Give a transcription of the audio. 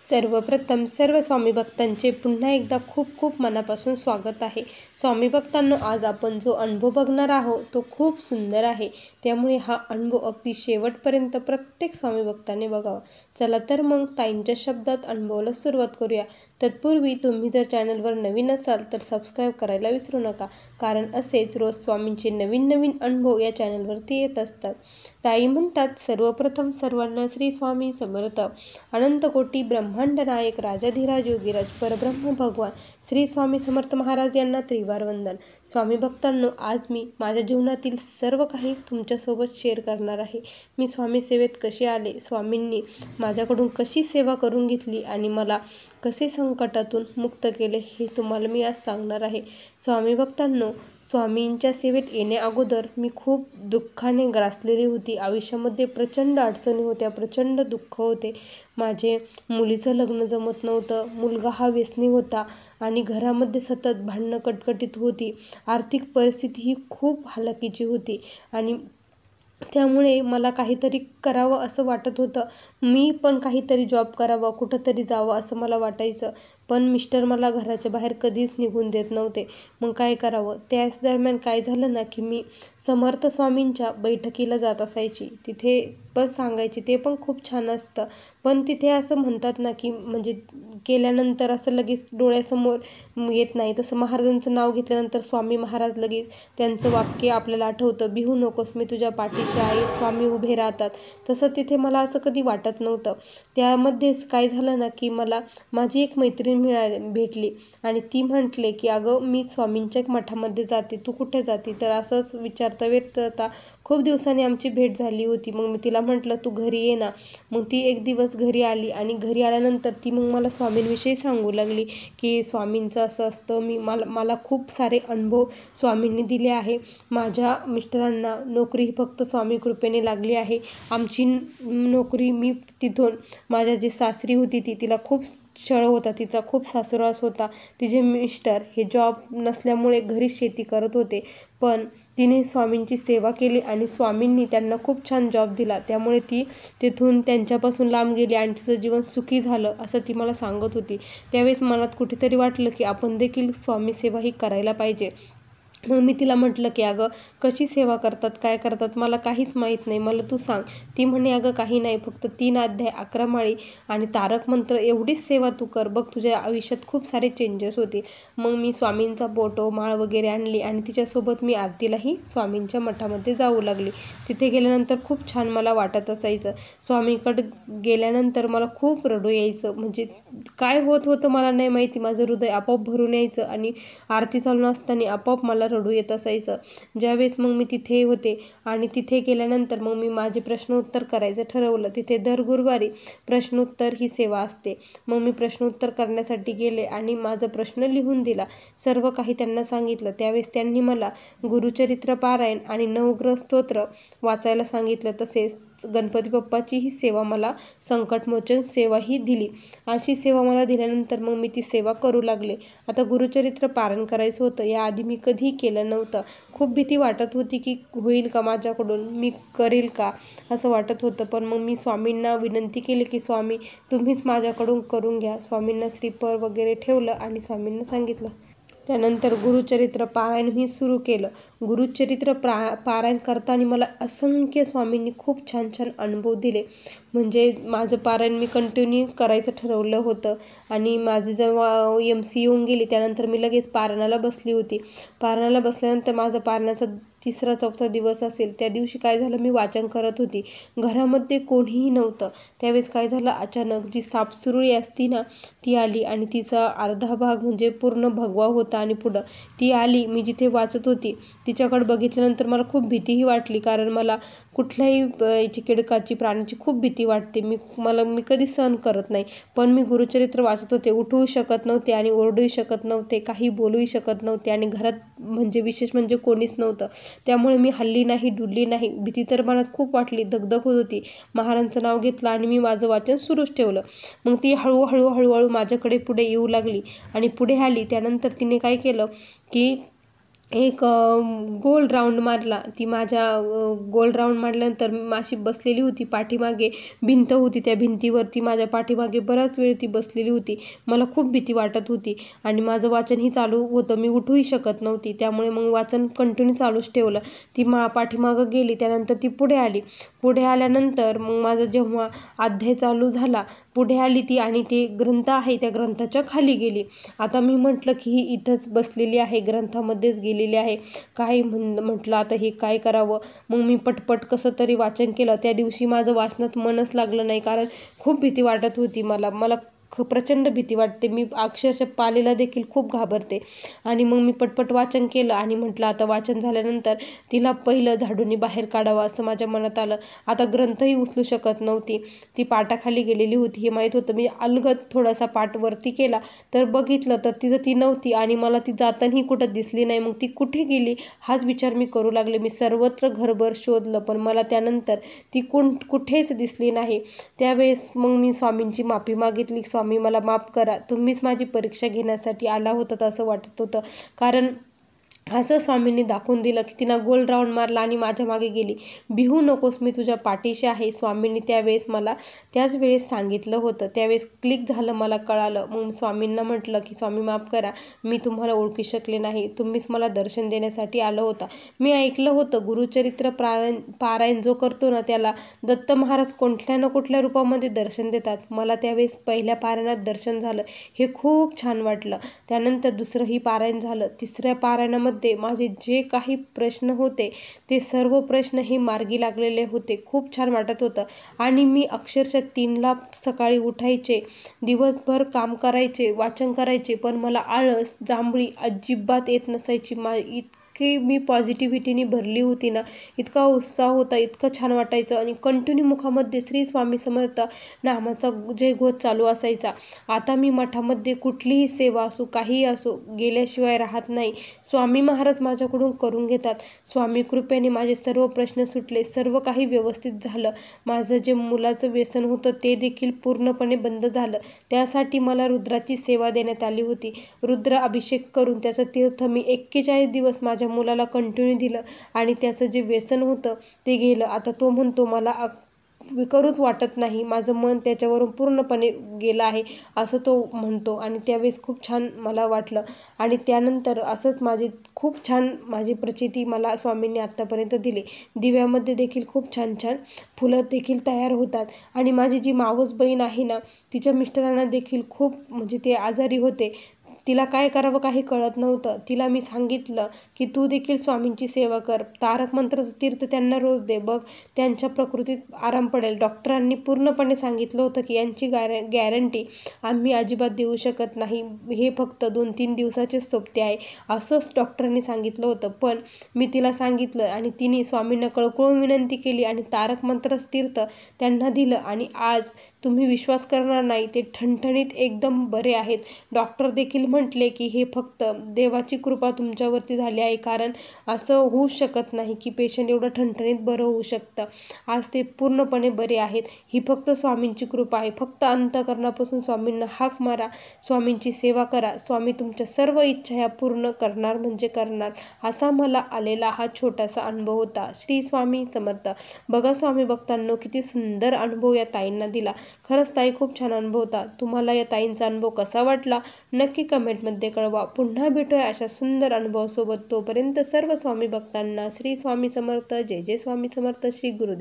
सर्वप्रथम सर्व स्वामी भक्तांचे पुन्हा एकदा खूप खूप मनापासून स्वागत आहे. स्वामी भक्तांनो, आज आपण जो अनुभव बघणार आहोत तो खूप सुंदर आहे. त्यामुळे हा अनुभव अगदी शेवटपर्यंत प्रत्येक स्वामी भक्ताने बघावा. चला तर मग ताईंच्या शब्दात अनुभवाला सुरुवात करूया. तत्पूर्वी तुम्ही जर चॅनलवर नवीन असाल तर सबस्क्राईब करायला विसरू नका, कारण असेच रोज स्वामींचे नवीन नवीन अनुभव या चॅनलवरती येत असतात. ताई म्हणतात, सर्वप्रथम सर्वांना श्री स्वामी समर्थ. अनंत कोटी ब्रह्मांड नायक राजाधिराज योगीराज परब्रह्म भगवान श्री स्वामी समर्थ महाराज यांना त्रिवार वंदन. स्वामी भक्तांनो, आज मी माझ्या जीवनातील सर्व काही तुमच्यासोबत शेअर करणार आहे. मी स्वामी सेवेत कसे आले, स्वामींनी माझ्याकडून कशी सेवा करून घेतली आणि मला कसे संकटातून मुक्त केले हे तुम्हाला मी आज सांगणार आहे. स्वामी भक्तांनो, स्वामींच्या सेवेत येण्या अगोदर मी खूप दुःखाने ग्रासलेली होती. आयुष्यामध्ये प्रचंड अडचणी होत्या, प्रचंड दुःख होते. माझे मुलीचं लग्न जमत नव्हतं, मुलगा हा व्यसनी होता आणि घरामध्ये सतत भांडणं कटकटीत होती. आर्थिक परिस्थिती ही खूप हालाकीची होती आणि त्यामुळे मला काहीतरी करावं असं वाटत होतं. मी पण काहीतरी जॉब करावा, कुठंतरी जावं असं मला वाटायचं. पण मिस्टर मला घराच्या बाहेर कधीच निघून देत नव्हते. मग काय करावं? त्याच दरम्यान काय झालं ना, की मी समर्थ स्वामींच्या बैठकीला जात असायची. तिथे पण सांगायची, ते पण खूप छान असतं. पण तिथे असं म्हणतात ना, की म्हणजे केल्यानंतर असं लगेच डोळ्यासमोर येत नाही. तसं महाराजांचं नाव घेतल्यानंतर स्वामी महाराज लगेच त्यांचं वाक्य आपल्याला आठवतं, भिवू नकोस, मी तुझ्या पाठीशी आहे. स्वामी उभे राहतात. तसं तिथे मला असं कधी वाटत नव्हतं. त्यामध्येच काय झालं ना, की मला माझी एक मैत्रीण भेटली आणि ती म्हटले, की अगं, मी स्वामींच्या मठामध्ये जाते, तू कुठे जाते? तर असंच विचारता विचारता खूप दिवसांनी आमची भेट झाली होती. मग मी तिला म्हटलं, तू घरी ये ना. मग ती एक दिवस घरी आली आणि घरी आल्यानंतर ती मग मला स्वामींविषयी सांगू लागली, की स्वामींचं असं असतं. मला खूप सारे अनुभव स्वामींनी दिले आहे. माझ्या मिस्टरांना नोकरी फक्त स्वामी कृपेने लागली आहे. आमची नोकरी, मी तिथून माझ्या जी सासरी होती तिला खूप छळ होता, तिचा खूप सासुरवास होता. तिचे मिस्टर हे जॉब नसल्यामुळे घरीच शेती करत होते. पण तिने स्वामींची सेवा केली आणि स्वामींनी त्यांना खूप छान जॉब दिला. त्यामुळे ती तिथून त्यांच्यापासून लांब गेली आणि तिचं जीवन सुखी झालं असं ती मला सांगत होती. त्यावेळेस मनात कुठेतरी वाटलं, की आपण देखील स्वामी सेवा ही करायला पाहिजे. मग मी तिला म्हटलं, की अगं, कशी सेवा करतात, काय करतात, मला काहीच माहीत नाही, मला तू सांग. ती म्हणे, अगं काही नाही, फक्त 3 अध्याय, 11 माळी आणि तारक मंत्र एवढीच सेवा तू कर, बघ तुझ्या आयुष्यात खूप सारे चेंजेस होतील. मग मी स्वामींचा फोटो, माळ वगैरे आणली आणि तिच्यासोबत मी आरतीलाही स्वामींच्या मठामध्ये जाऊ लागली. तिथे गेल्यानंतर खूप छान मला वाटत असायचं. स्वामींकडे गेल्यानंतर मला खूप रडू यायचं. म्हणजे काय होत होतं मला नाही माहिती, माझं हृदय आपोआप भरून यायचं आणि आरती चालू असताना आपोआप मला रडू येत असायचं. ज्यावेळेस मग मी तिथे होते आणि तिथे गेल्यानंतर मग मी माझे प्रश्नोत्तर करायचं ठरवलं. तिथे दर गुरुवारी प्रश्नोत्तर ही सेवा असते. मग मी प्रश्नोत्तर करण्यासाठी गेले आणि माझा प्रश्न लिहून दिला. सर्व काही त्यांना सांगितलं. त्यावेळेस त्यांनी मला गुरुचरित्र पारायण आणि नवग्रह स्तोत्र वाचायला सांगितलं. तसेच गणपती बाप्पाची ही सेवा, मला संकटमोचन सेवा ही दिली. अशी सेवा मला दिल्यानंतर मग मी ती सेवा करू लागले. आता गुरुचरित्र पारायण करायचं होतं. याआधी मी कधीही केलं नव्हतं. खूप भीती वाटत होती, की होईल का माझ्याकडून, मी करेल का असं वाटत होतं. पण मग मी स्वामींना विनंती केली, की स्वामी तुम्हीच माझ्याकडून करून घ्या. स्वामींना श्रीफळ वगैरे ठेवलं आणि स्वामींना सांगितलं. त्यानंतर गुरुचरित्र पारायण मी सुरू केलं. गुरुचरित्र पारायण करताना मला असंख्य स्वामींनी खूप छान छान अनुभव दिले. म्हणजे माझं पारायण मी कंटिन्यू करायचं ठरवलं होतं आणि माझी जेव्हा MC येऊन गेली त्यानंतर मी लगेच पारायणाला बसली होती. पारायणाला बसल्यानंतर माझा पारायणाचा 3रा-4था दिवस असेल. त्या दिवशी काय झालं, मी वाचन करत होती. घरामध्ये कोणीही नव्हतं. त्यावेळेस काय झालं, अचानक जी सापसुरळी असती ना, ती आली आणि तिचा अर्धा भाग म्हणजे पूर्ण भगवा होता आणि पुढं ती आली. मी जिथे वाचत होती तिच्याकडे बघितल्यानंतर मला खूप भीतीही वाटली, कारण मला कुठल्याही चिकिडकाची, प्राण्याची खूप भीती वाटते. मी कधी सहन करत नाही. पण मी गुरुचरित्र वाचत होते. उठवू शकत नव्हते आणि ओरडूही शकत नव्हते, काही बोलूही शकत नव्हते आणि घरात म्हणजे विशेष म्हणजे कोणीच नव्हतं. त्यामुळे मी हल्ली नाही, डुलली नाही. भीती तर मनात खूप वाटली, दगदग होत होती. महाराजांचं नाव घेतलं आणि मी माझं वाचन सुरूच ठेवलं. मग ती हळूहळू माझ्याकडे पुढे येऊ लागली आणि पुढे आली. त्यानंतर तिने काय केलं, की एक गोल राऊंड मारला. ती माझ्या गोल राऊंड मारल्यानंतर मी अशी बसलेली होती. पाठीमागे भिंत होती, त्या भिंतीवरती माझ्या पाठीमागे बराच वेळ ती बसलेली होती. मला खूप भीती वाटत होती आणि माझं वाचनही चालू होतं. मी उठूही शकत नव्हती, त्यामुळे मग वाचन कंटिन्यू चालूच ठेवलं. ती पाठीमागं गेली, त्यानंतर ती पुढे आली. पुढे आल्यानंतर मग माझा जेव्हा अध्याय चालू झाला, पुढे आली ती आणि ते ग्रंथ आहे त्या ग्रंथाच्या खाली गेली. आता मी म्हटलं की ही इथंच बसलेली आहे, ग्रंथामध्येच गेलेली आहे. काय म्हटलं आता हे काय करावं. मग मी पटपट कसं तरी वाचन केलं. त्या दिवशी माझं वाचनात मनच लागलं नाही, कारण खूप भीती वाटत होती मला प्रचंड भीती वाटते. मी अक्षरशः पालीला देखील खूप घाबरते. आणि मग मी पटपट वाचन केलं आणि म्हटलं आता वाचन झाल्यानंतर तिला पहिलं झाडूनी बाहेर काढावं असं माझ्या मनात आलं. आता ग्रंथही उचलू शकत नव्हती, ती पाटाखाली गेलेली होती हे माहीत होतं. मी अलगद थोडासा पाट वरती केला, तर बघितलं तर तिथं ती नव्हती आणि मला ती जातानाही कुठं दिसली नाही. मग ती कुठे गेली हाच विचार मी करू लागले. मी सर्वत्र घरभर शोधलं, पण मला त्यानंतर ती कुठेच दिसली नाही. त्यावेळेस मग मी स्वामींची माफी मागितली. स्वामी मला माफ करा, तुम्हीच माझी परीक्षा घेण्यासाठी आला होतात असं वाटत होतं. कारण असं स्वामींनी दाखवून दिलं की तिनं गोल राऊंड मारला आणि माझ्या मागे गेली. भिवू नकोस, मी तुझ्या पाठीशी आहे. स्वामींनी त्यावेळेस मला त्याच वेळेस सांगितलं होतं. त्यावेळेस क्लिक झालं, मला कळालं. मग स्वामींना म्हटलं की स्वामी माफ करा, मी तुम्हाला ओळखू शकले नाही, तुम्हीच मला दर्शन देण्यासाठी आलं होता. मी ऐकलं होतं गुरुचरित्र पारायण जो करतो ना त्याला दत्त महाराज कुठल्या ना कुठल्या रूपामध्ये दर्शन देतात. मला त्यावेळेस पहिल्या पारायणात दर्शन झालं, हे खूप छान वाटलं. त्यानंतर दुसरंही पारायण झालं. तिसऱ्या पारायणामध्ये माझे जे काही प्रश्न होते ते सर्व प्रश्न हे मार्गी लागलेले होते. खूप छान वाटत होतं आणि मी अक्षरशः 3ला सकाळी उठायचे, दिवसभर काम करायचे, वाचन करायचे, पण मला आळस जांभळी अजिबात येत नसायची. इतकी मी पॉझिटिव्हिटीने भरली होती ना, इतका उत्साह होता, इतकं छान वाटायचं आणि कंटिन्यू मुखामध्ये श्री स्वामी समर्थ नामाचा जयघोष चालू असायचा. आता मी मठामध्ये कुठलीही सेवा असो, काहीही असो, गेल्याशिवाय राहत नाही. स्वामी महाराज माझ्याकडून करून घेतात. स्वामी कृपेने माझे सर्व प्रश्न सुटले, सर्व काही व्यवस्थित झालं. माझं जे मुलाचं व्यसन होतं ते देखील पूर्णपणे बंद झालं. त्यासाठी मला रुद्राची सेवा देण्यात आली होती. रुद्र अभिषेक करून त्याचं तीर्थ मी 41 दिवस माझ्या मुलाला कंटिन्यू दिलं आणि त्याचं जे व्यसन होतं ते गेलं. आता तो म्हणतो मला करूच वाटत नाही, माझं मन त्याच्यावरून पूर्णपणे गेलं आहे असं तो म्हणतो. आणि त्यावेळेस खूप छान मला वाटलं आणि त्यानंतर असंच खूप छान माझी प्रचिती मला स्वामींनी आत्तापर्यंत दिली. दिव्यामध्ये देखील खूप छान छान फुलं देखील तयार होतात. आणि माझी जी मावस बहीण आहे ना, तिच्या मिस्टरांना देखील खूप म्हणजे ते आजारी होते, तिला काय करावं काही कळत नव्हतं. तिला मी सांगितलं की तू देखील स्वामींची सेवा कर, तारक मंत्राचं तीर्थ त्यांना रोज दे, बघ त्यांच्या प्रकृतीत आराम पडेल. डॉक्टरांनी पूर्णपणे सांगितलं होतं की यांची गॅरंटी आम्ही अजिबात देऊ शकत नाही, हे फक्त 2-3 दिवसाचे सोबते आहे असंच डॉक्टरांनी सांगितलं होतं. पण मी तिला सांगितलं आणि तिने स्वामींना कळकळून विनंती केली आणि तारक मंत्राचं तीर्थ त्यांना दिलं आणि आज तुम्ही विश्वास करणार नाही, ते ठणठणीत एकदम बरे आहेत. डॉक्टर देखील म्हटले की हे फक्त देवाची कृपा तुमच्यावरती झाली आहे, कारण असं होऊ शकत नाही की पेशंट एवढं ठणठणीत बरं होऊ शकतं. आज ते पूर्णपणे बरे आहेत, ही फक्त स्वामींची कृपा आहे. फक्त अंतःकरणापासून स्वामींना हाक मारा, स्वामींची सेवा करा, स्वामी तुमच्या सर्व इच्छा ह्या पूर्ण करणार म्हणजे करणार. असा मला आलेला हा छोटासा अनुभव होता. श्री स्वामी समर्थ. बघा स्वामी भक्तांनो, किती सुंदर अनुभव या ताईंना दिला. खरंच ताई खूप छान अनुभव होता. तुम्हाला या ताईंचा अनुभव कसा वाटला नक्की कमेंटमध्ये कळवा. पुन्हा भेटूया अशा सुंदर अनुभवासोबत. तोपर्यंत सर्व स्वामी भक्तांना श्री स्वामी समर्थ. जय जय स्वामी समर्थ. श्री गुरुदेव.